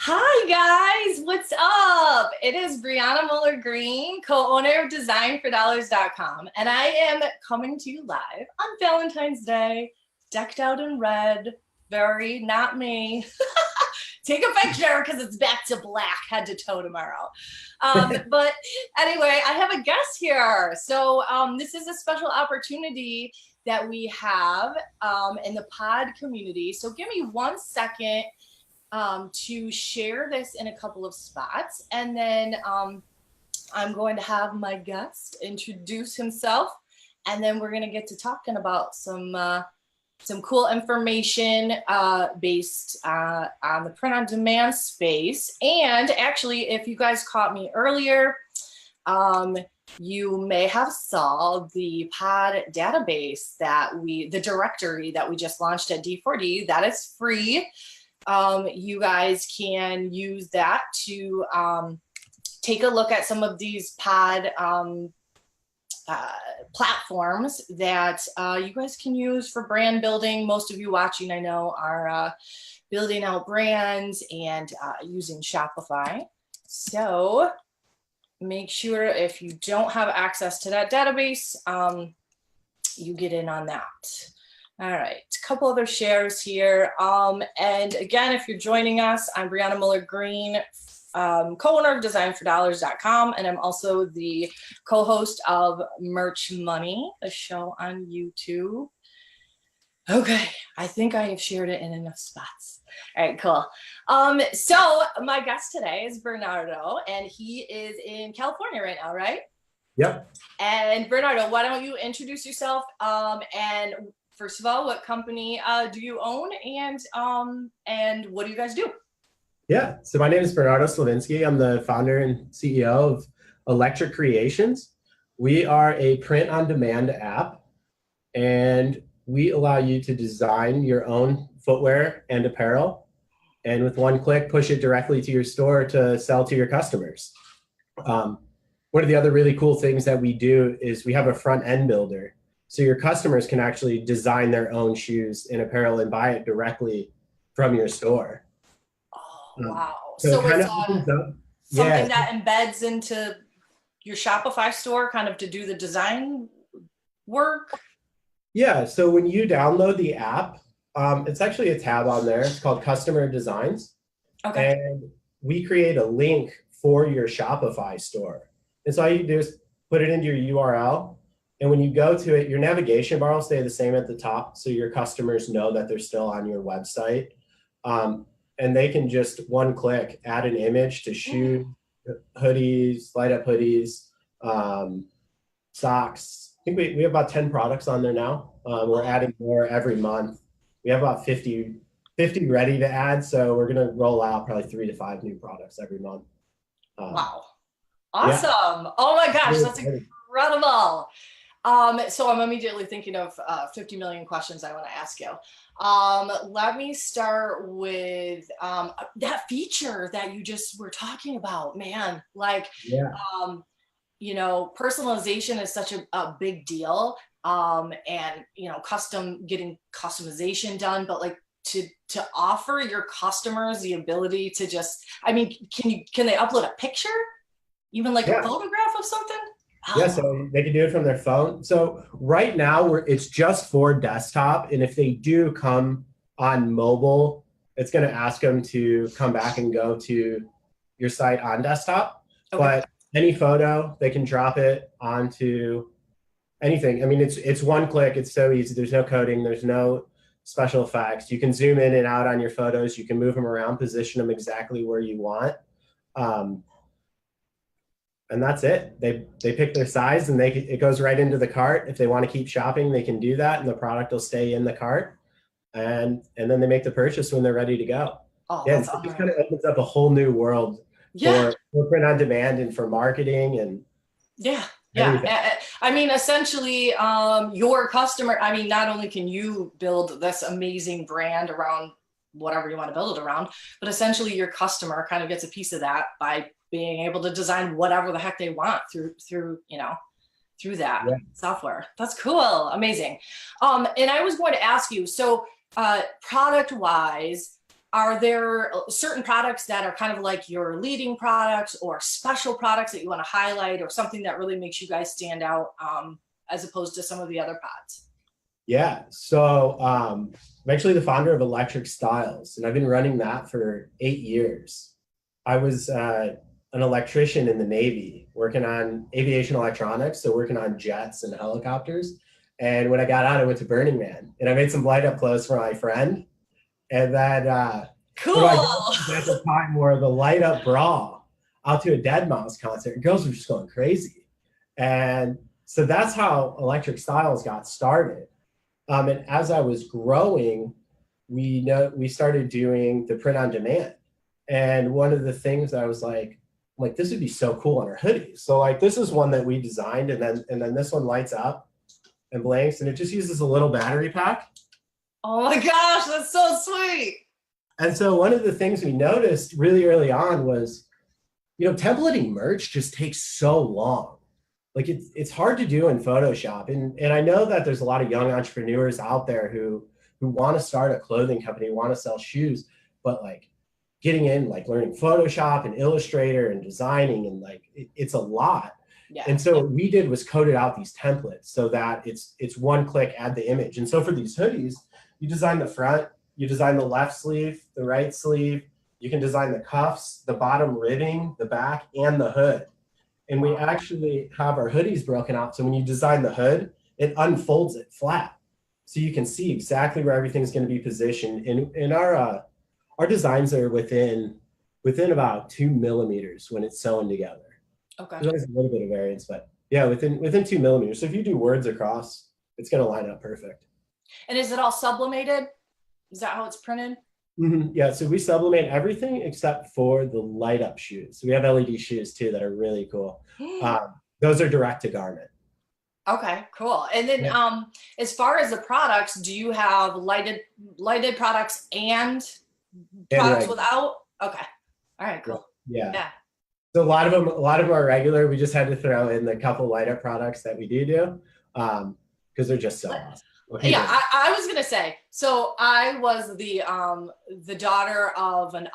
Hi guys, what's up? It is Brianna Muller Green, co-owner of designfordollars.com, and I am coming to you live on Valentine's Day, decked out in red, very not me. Take a picture because it's back to black head to toe tomorrow. But anyway, I have a guest here. So this is a special opportunity that we have in the pod community. So give me 1 second to share this in a couple of spots. And then I'm going to have my guest introduce himself. And then we're going to get to talking about some cool information based on the print on demand space. And actually, if you guys caught me earlier, you may have saw the pod database the directory that we just launched at D4D. That is free. You guys can use that to take a look at some of these pod platforms that you guys can use for brand building. Most of you watching, I know, are building out brands and using Shopify. So make sure if you don't have access to that database, you get in on that. All right, a couple other shares here. And again, if you're joining us, I'm Brianna Muller Green, co-owner of designfordollars.com, and I'm also the co-host of Merch Money, a show on YouTube. Okay, I think I have shared it in enough spots. All right, cool. So my guest today is Bernardo, and he is in California right now, right? Yep. And Bernardo, why don't you introduce yourself and first of all, what company do you own, and what do you guys do? Yeah, so my name is Bernardo Slavinsky. I'm the founder and CEO of Electric Creations. We are a print-on-demand app, and we allow you to design your own footwear and apparel, and with one click, push it directly to your store to sell to your customers. One of the other really cool things that we do is we have a front-end builder. So your customers can actually design their own shoes and apparel and buy it directly from your store. Oh, wow. So So it's something yeah. that embeds into your Shopify store kind of to do the design work? Yeah, so when you download the app, it's actually a tab on there. It's called Customer Designs. Okay. And we create a link for your Shopify store. And so all you do is put it into your URL. And when you go to it, your navigation bar will stay the same at the top, so your customers know that they're still on your website. And they can just one click add an image to shoes, hoodies, light up hoodies, socks. I think we have about 10 products on there now. We're adding more every month. We have about 50 ready to add, so we're going to roll out probably 3 to 5 new products every month. Wow. Awesome. Yeah. Oh my gosh, that's incredible. So I'm immediately thinking of 50 million questions I want to ask you. Let me start with that feature that you just were talking about, man. Like, you know, personalization is such a big deal. And, you know, getting customization done, but like to offer your customers the ability to just, I mean, can they upload a picture? Even like a photograph of something? Yeah, so they can do it from their phone. So right now, it's just for desktop. And if they do come on mobile, it's going to ask them to come back and go to your site on desktop. Okay. But any photo, they can drop it onto anything. I mean, it's one click. It's so easy. There's no coding. There's no special effects. You can zoom in and out on your photos. You can move them around, position them exactly where you want. And that's it. They pick their size and it goes right into the cart. If they want to keep shopping, they can do that, and the product will stay in the cart. And then they make the purchase when they're ready to go. Oh, yeah, so it just kind of opens up a whole new world for print on demand and for marketing and everything. I mean, essentially, your customer. I mean, not only can you build this amazing brand around whatever you want to build it around, but essentially your customer kind of gets a piece of that by being able to design whatever the heck they want through that software. That's cool. Amazing. And I was going to ask you, so product wise, are there certain products that are kind of like your leading products or special products that you want to highlight or something that really makes you guys stand out as opposed to some of the other pods? Yeah, so I'm actually the founder of Electric Styles, and I've been running that for 8 years. I was an electrician in the Navy working on aviation electronics, so working on jets and helicopters. And when I got out, I went to Burning Man, and I made some light up clothes for my friend. And then Cool. what I did at the time wore the light up bra out to a Deadmau5 concert, and girls were just going crazy. And so that's how Electric Styles got started. And as I was growing, we started doing the print on demand. And one of the things that I was like, this would be so cool on our hoodies. So like this is one that we designed, and then this one lights up and blinks, and it just uses a little battery pack. Oh my gosh, that's so sweet. And so one of the things we noticed really early on was, templating merch just takes so long. Like it's hard to do in Photoshop. And I know that there's a lot of young entrepreneurs out there who want to start a clothing company, want to sell shoes, but like getting in, like learning Photoshop and Illustrator and designing, and like it's a lot. Yeah. And so what we did was coded out these templates so that it's one click, add the image. And so for these hoodies, you design the front, you design the left sleeve, the right sleeve, you can design the cuffs, the bottom ribbing, the back, and the hood. And we actually have our hoodies broken out. So when you design the hood, it unfolds it flat. So you can see exactly where everything's going to be positioned. And our designs are within about 2 millimeters when it's sewn together. Okay. There's a little bit of variance, but yeah, within 2 millimeters. So if you do words across, it's going to line up perfect. And is it all sublimated? Is that how it's printed? Mm-hmm. Yeah, so we sublimate everything except for the light up shoes. So we have LED shoes too that are really cool. Those are direct to garment. Okay, cool. And then as far as the products, do you have lighted products and products without? Okay. All right, cool. Yeah. So a lot of them are regular. We just had to throw in the couple light up products that we do because they're just so awesome. Yeah, I was gonna say. So I was the daughter of an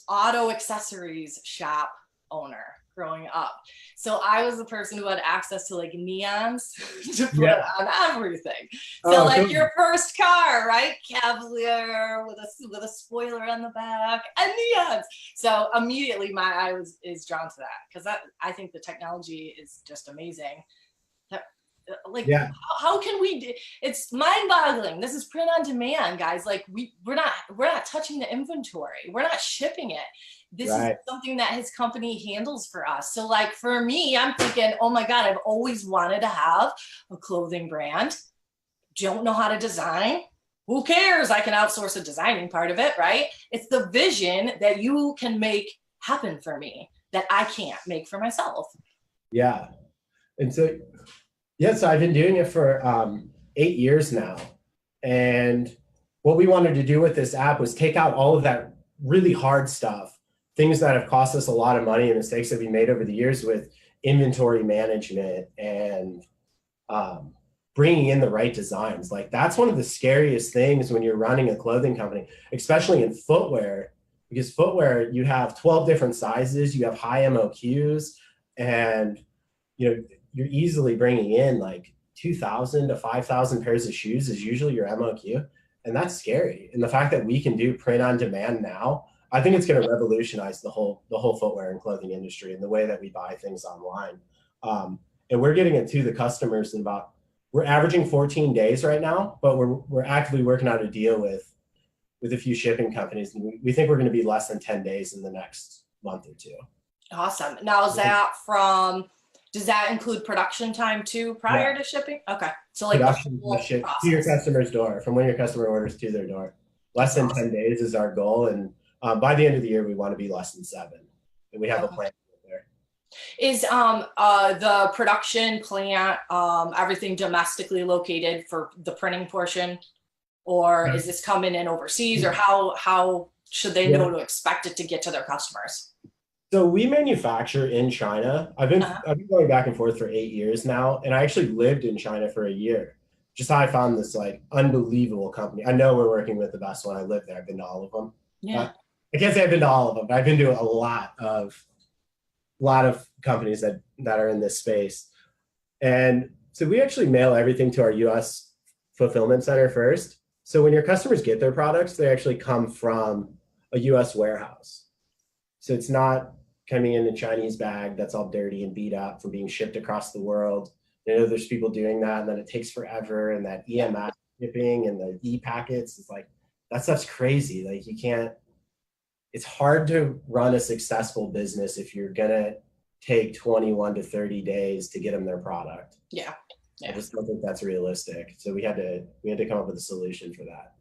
auto accessories shop owner growing up. So I was the person who had access to like neons to put on everything. So like your first car, right? Cavalier with a spoiler on the back and neons. So immediately my eye is drawn to that because I think the technology is just amazing. How can we it's mind-boggling. This is print on demand, guys. Like we're not touching the inventory, we're not shipping it. This is something that his company handles for us. So like for me, I'm thinking, oh my god, I've always wanted to have a clothing brand, don't know how to design. Who cares? I can outsource the designing part of it, right? It's the vision that you can make happen for me that I can't make for myself. Yeah. And so so I've been doing it for 8 years now. And what we wanted to do with this app was take out all of that really hard stuff, things that have cost us a lot of money and mistakes that we made over the years with inventory management and bringing in the right designs. Like that's one of the scariest things when you're running a clothing company, especially in footwear, because footwear, you have 12 different sizes, you have high MOQs, and you're easily bringing in like 2,000 to 5,000 pairs of shoes is usually your MOQ. And that's scary. And the fact that we can do print on demand now, I think it's going to revolutionize the whole footwear and clothing industry and the way that we buy things online. And we're getting it to the customers in we're averaging 14 days right now, but we're actively working out a deal with a few shipping companies. And we think we're going to be less than 10 days in the next month or two. Awesome. Now, does that include production time too prior to shipping? Okay. So like production to your customer's door, from when your customer orders to their door. Less than 10 days is our goal. And by the end of the year, we want to be less than 7. And we have a plan there. Is the production plant everything domestically located for the printing portion? Or is this coming in overseas? Or how should they know to expect it to get to their customers? So we manufacture in China. I've been going back and forth for 8 years now, and I actually lived in China for a year, just how I found this like unbelievable company. I know we're working with the best one. I live there. I've been to all of them. Yeah. I can't say I've been to all of them, but I've been to a lot of companies that are in this space. And so we actually mail everything to our US fulfillment center first. So when your customers get their products, they actually come from a US warehouse. So it's not coming in a Chinese bag that's all dirty and beat up from being shipped across the world. I know there's people doing that, and then it takes forever, and that EMS shipping and the e-packets is like, that stuff's crazy. Like you can't, it's hard to run a successful business if you're gonna take 21 to 30 days to get them their product. Yeah. I just don't think that's realistic. So we had to come up with a solution for that.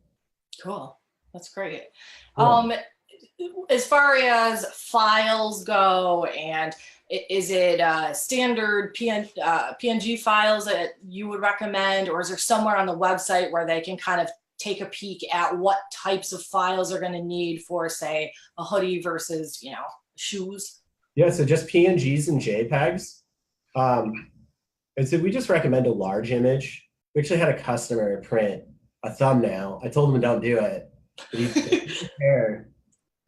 Cool. That's great. Cool. As far as files go, and is it standard PNG files that you would recommend, or is there somewhere on the website where they can kind of take a peek at what types of files are going to need for, say, a hoodie versus, you know, shoes? Yeah, so just PNGs and JPEGs. And so we just recommend a large image. We actually had a customer print a thumbnail. I told him don't do it. But he's prepared.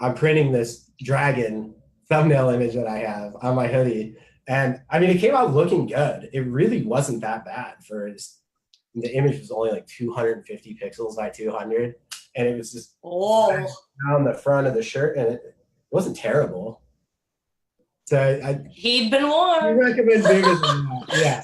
I'm printing this dragon thumbnail image that I have on my hoodie. And I mean, it came out looking good. It really wasn't that bad the image was only like 250 pixels by 200. And it was just down the front of the shirt, and it wasn't terrible. So he'd been warned. We recommend bigger than that. Yeah.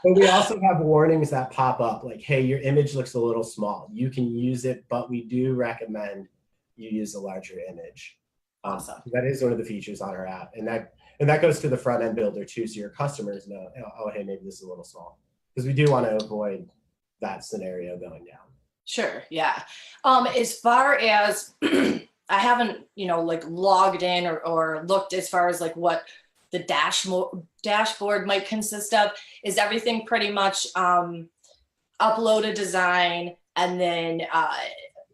But we also have warnings that pop up like, hey, your image looks a little small. You can use it, but we do recommend you use a larger image. Awesome. That is one of the features on our app. And that goes to the front end builder too. So your customers know, oh, hey, maybe this is a little small. Because we do want to avoid that scenario going down. Sure. Yeah. As far as I haven't, you know, like logged in or looked as far as like what the dashboard might consist of. Is everything pretty much upload a design and then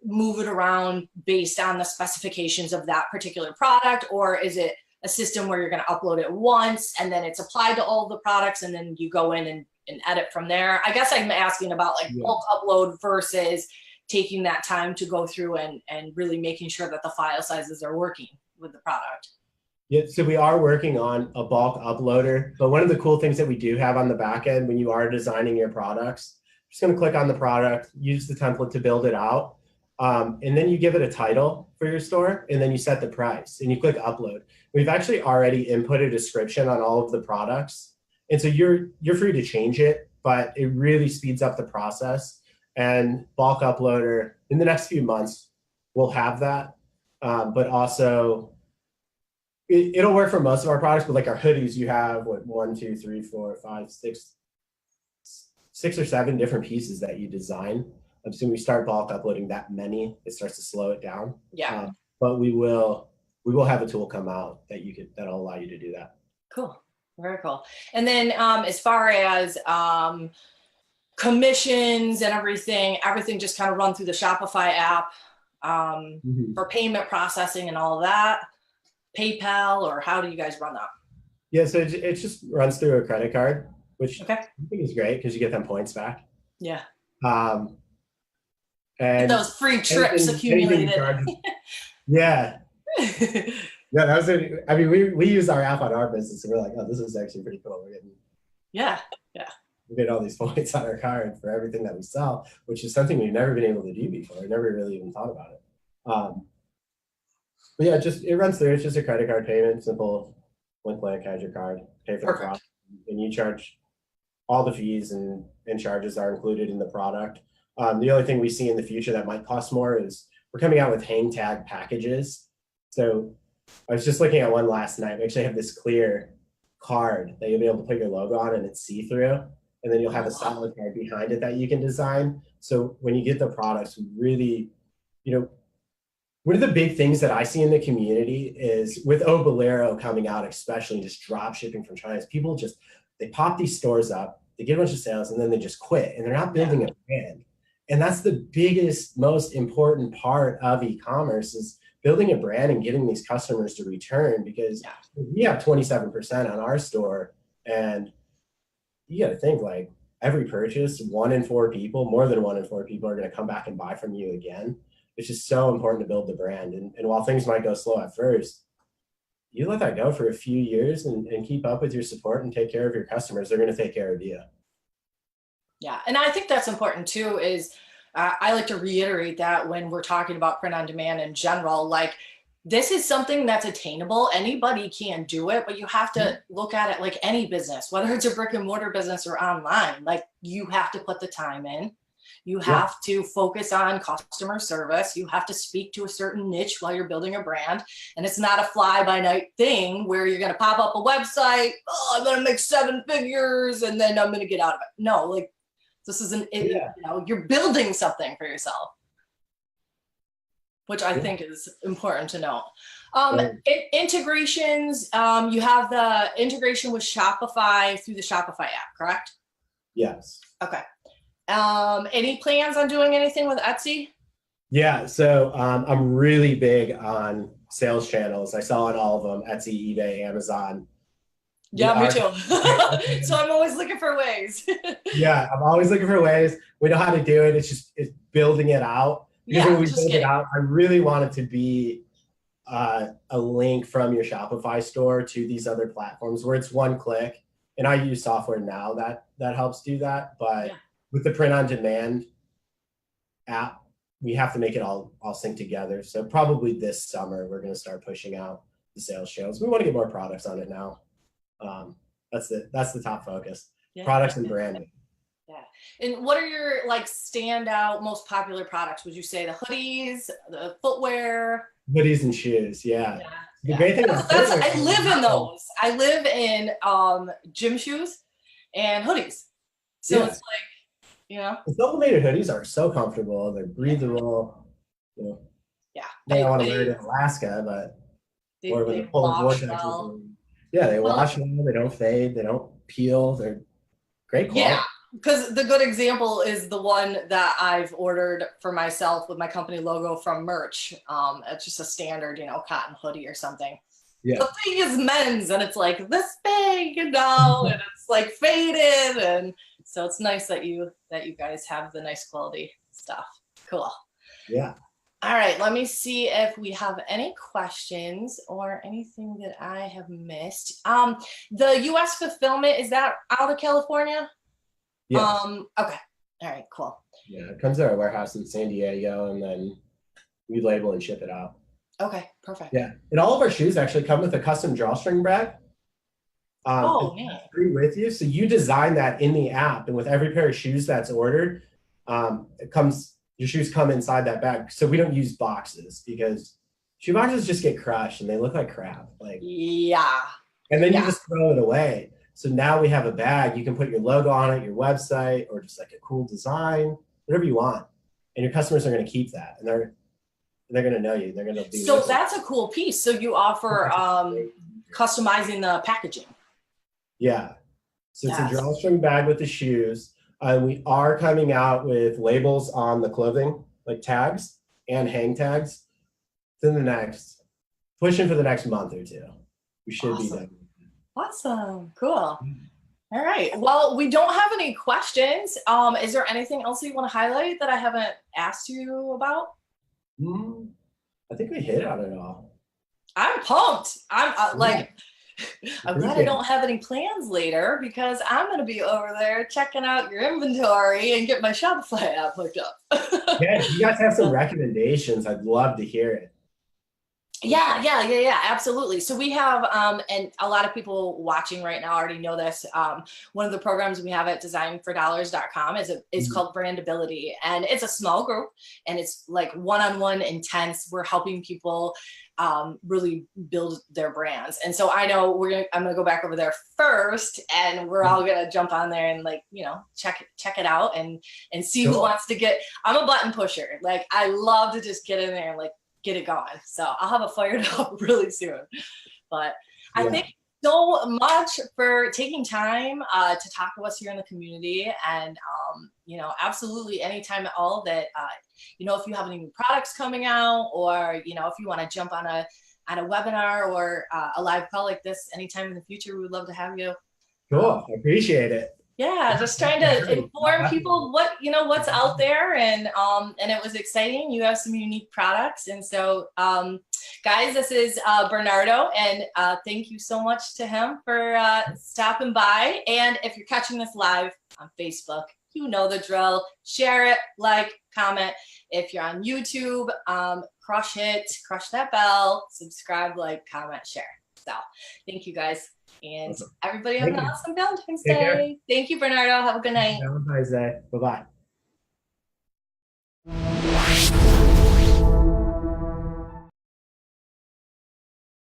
move it around based on the specifications of that particular product? Or is it a system where you're going to upload it once and then it's applied to all the products and then you go in and edit from there? I guess I'm asking about like bulk upload versus taking that time to go through and really making sure that the file sizes are working with the product. Yeah, so we are working on a bulk uploader, but one of the cool things that we do have on the back end when you are designing your products, just going to click on the product, use the template to build it out, and then you give it a title for your store, and then you set the price, and you click upload. We've actually already input a description on all of the products, and so you're free to change it, but it really speeds up the process. And bulk uploader, in the next few months, we'll have that, but also it'll work for most of our products, but like our hoodies, you have what, 1, 2, 3, 4, 5, 6 or 7 different pieces that you design. So when we start bulk uploading that many, it starts to slow it down. Yeah. But we will have a tool come out that'll allow you to do that. Cool. Very cool. And then as far as commissions and everything just kind of run through the Shopify app for payment processing and all of that. PayPal, or how do you guys run that? Yeah, so it just runs through a credit card, which I think is great because you get them points back. Yeah. And those free trips accumulated. Yeah. Yeah, that was it. I mean, we use our app on our business, and we're like, oh, this is actually pretty cool. We're getting we get all these points on our card for everything that we sell, which is something we've never been able to do before. We never really even thought about it. But yeah, it runs through. It's just a credit card payment, simple one click, has your card, pay for the product, and you charge all the fees and charges are included in the product. The only thing we see in the future that might cost more is we're coming out with hang tag packages. So I was just looking at one last night. We actually have this clear card that you'll be able to put your logo on, and it's see-through. And then you'll have a solid card behind it that you can design. So when you get the products, we really, one of the big things that I see in the community is with Obolero coming out, especially just drop shipping from China, is people they pop these stores up, they get a bunch of sales, and then they just quit, and they're not building a brand. And that's the biggest, most important part of e-commerce is building a brand and getting these customers to return, because we have 27% on our store, and you got to think, like, every purchase, 1 in 4 people, more than 1 in 4 people are going to come back and buy from you again. It's just so important to build the brand. And while things might go slow at first, you let that go for a few years and keep up with your support and take care of your customers. They're going to take care of you. Yeah, and I think that's important too, is I like to reiterate that when we're talking about print on demand in general, like this is something that's attainable. Anybody can do it, but you have to look at it like any business, whether it's a brick and mortar business or online. Like you have to put the time in. You have to focus on customer service. You have to speak to a certain niche while you're building a brand. And it's not a fly by night thing where you're going to pop up a website. Oh, I'm going to make 7 figures and then I'm going to get out of it. No, like this isn't, you know, you're building something for yourself, which I think is important to know. Integrations, you have the integration with Shopify through the Shopify app, correct? Yes. Okay. Any plans on doing anything with Etsy? Yeah, so I'm really big on sales channels. I sell on all of them: Etsy, eBay, Amazon. Yeah, me too. So I'm always looking for ways. Yeah, I'm always looking for ways. We know how to do it. It's building it out. Because when we build it out, I really want it to be a link from your Shopify store to these other platforms where it's one click. And I use software now that helps do that. But with the print on demand app, we have to make it all sync together. So probably this summer, we're going to start pushing out the sales channels. We want to get more products on it now. That's the top focus. Products and branding. Yeah. And what are your like standout, most popular products? Would you say the hoodies, the footwear? Hoodies and shoes. Yeah. The great thing about I live in those. I live in gym shoes and hoodies. So it's like, you know. The sublimated hoodies are so comfortable. They're breathable. You know. Yeah. I don't want to wear it in Alaska, but they wash well. Yeah, they wash well. They don't fade. They don't peel. They're great quality. Yeah. Because the good example is the one that I've ordered for myself with my company logo from Merch. It's just a standard, you know, cotton hoodie or something. Yeah. The thing is men's, and it's like this big, you know, and it's like faded, and so it's nice that you guys have the nice quality stuff. Cool. Yeah. All right, let me see if we have any questions or anything that I have missed. The U.S. fulfillment, is that out of California? Yes. Okay. All right, cool. Yeah, it comes to our warehouse in San Diego, and then we label and ship it out. Okay, perfect. Yeah, and all of our shoes actually come with a custom drawstring bag. Man. Free with you, so you design that in the app, and with every pair of shoes that's ordered, your shoes come inside that bag. So we don't use boxes because shoe boxes just get crushed and they look like crap. Like and then you just throw it away. So now we have a bag. You can put your logo on it, your website, or just like a cool design, whatever you want. And your customers are going to keep that, and they're going to know you. They're going to be. So that's a cool piece. So you offer customizing the packaging. Yeah. So it's a drawstring bag with the shoes. We are coming out with labels on the clothing, like tags and hang tags. Pushing for the next month or two. We should be done. Awesome. Cool. All right. Well, we don't have any questions. Is there anything else that you want to highlight that I haven't asked you about? I think we hit on it all. I'm pumped. I'm glad I don't have any plans later because I'm going to be over there checking out your inventory and get my Shopify app hooked up. Yeah, if you guys have some recommendations, I'd love to hear it. Yeah, absolutely. So we have, and a lot of people watching right now already know this. One of the programs we have at designfordollars.com is called Brandability, and it's a small group, and it's like one-on-one intense. We're helping people really build their brands. And so I know I'm gonna go back over there first, and we're all gonna jump on there and check it out and see who wants to get. I'm a button pusher. Like I love to just get in there and get it going. So I'll have it fired up really soon. But I thank you so much for taking time to talk to us here in the community. And, absolutely anytime at all that, if you have any new products coming out or, if you want to jump on a webinar or a live call like this anytime in the future, we would love to have you. Cool. I appreciate it. Yeah, just trying to inform people what's out there, and it was exciting. You have some unique products, and so guys, this is Bernardo, and thank you so much to him for stopping by. And if you're catching this live on Facebook, you know the drill. Share it, like, comment. If you're on YouTube, crush that bell, subscribe, like, comment, share. So thank you guys. And everybody have an awesome Valentine's Day. Thank you, Bernardo. Have a good night. Valentine's Day. Bye-bye.